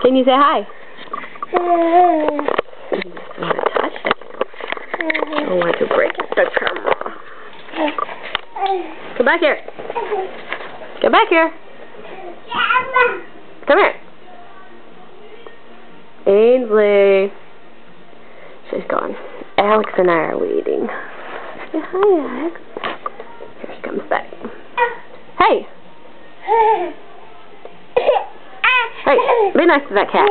Can you say hi? I want to touch it. I don't want to break the camera. Come back here. Come back here. Come here. Ainsley. She's gone. Alex and I are waiting. Say hi, Alex. Here she comes back. Hey! Hey, be nice to that cat.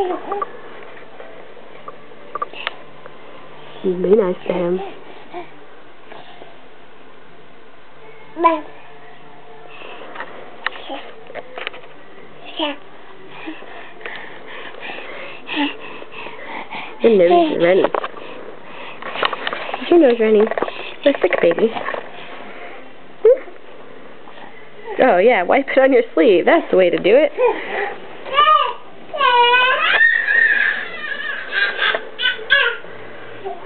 Be nice to him. Your nose is running. Is your nose running? You're sick, baby. Oh, yeah, wipe it on your sleeve. That's the way to do it.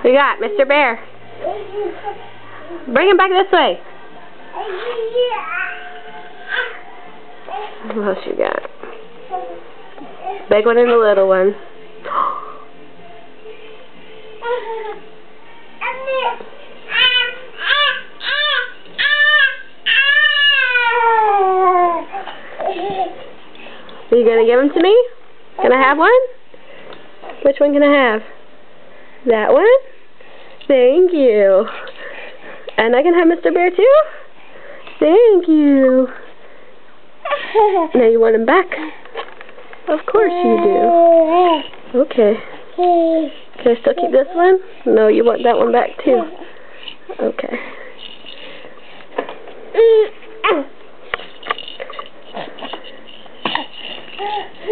What you got, Mr. Bear? Bring him back this way. What else you got? Big one and a little one. Are you going to give them to me? Can I have one? Which one can I have? That one? Thank you. And I can have Mr. Bear too? Thank you. Now you want him back? Of course you do. Okay. Can I still keep this one? No, you want that one back too. Okay.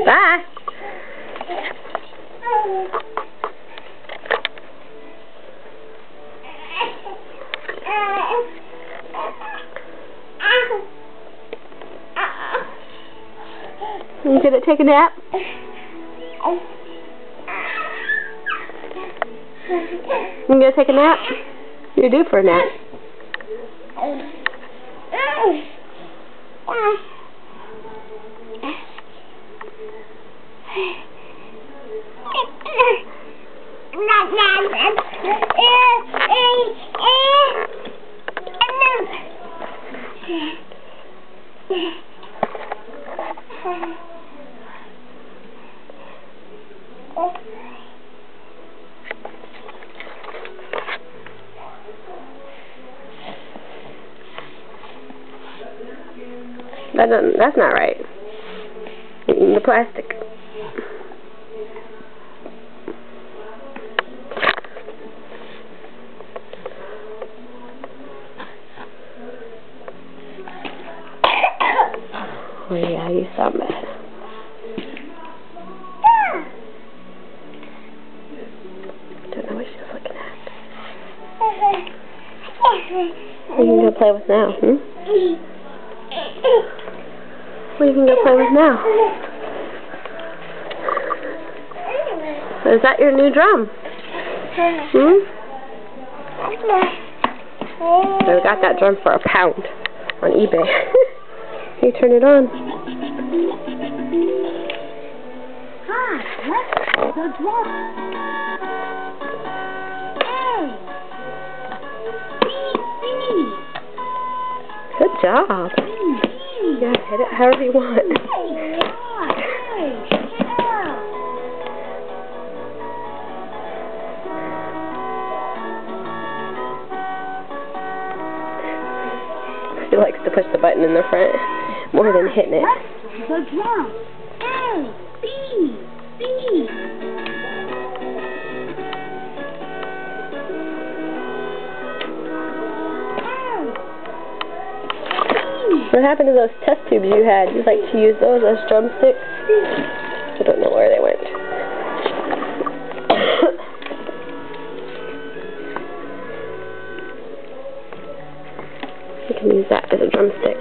Bye. You gonna take a nap? You gonna take a nap? You're due for a nap. That's not right. The plastic. Oh yeah, you sound bad. Don't know what she's looking at. What are you gonna play with now, What are you gonna play with now? Is that your new drum? So we got that drum for £1 on eBay. You turn it on. Hi, the drum. Good job. Yeah, hit it however you want. She likes to push the button in the front more than hitting it. The drum. A, B, B. What happened to those test tubes you had? You'd like to use those as drumsticks? I don't know where they went. You can use that as a drumstick.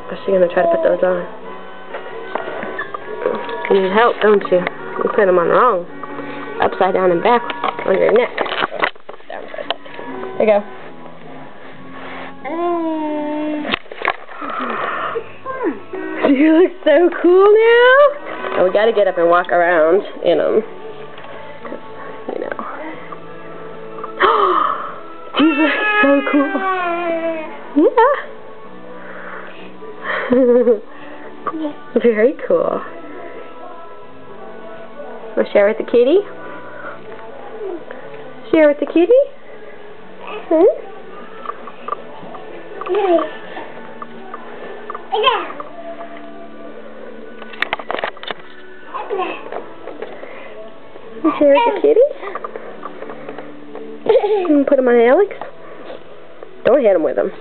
Is she going to try to put those on? You need help, don't you? You put them on wrong. Upside down and backwards on your neck. Down for a second. There you go. You look so cool now. And we gotta get up and walk around in them. You know. You look so cool. Yeah. Very cool. Wanna share with the kitty? Share with the kitty? Hmm? Share with the kitty? Put him on Alex. Don't hit him with him.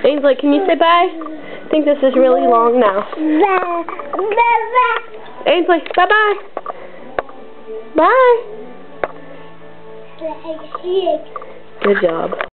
Ainsley, can you say bye? I think this is really long now. Ainsley, bye-bye. Bye. Good job.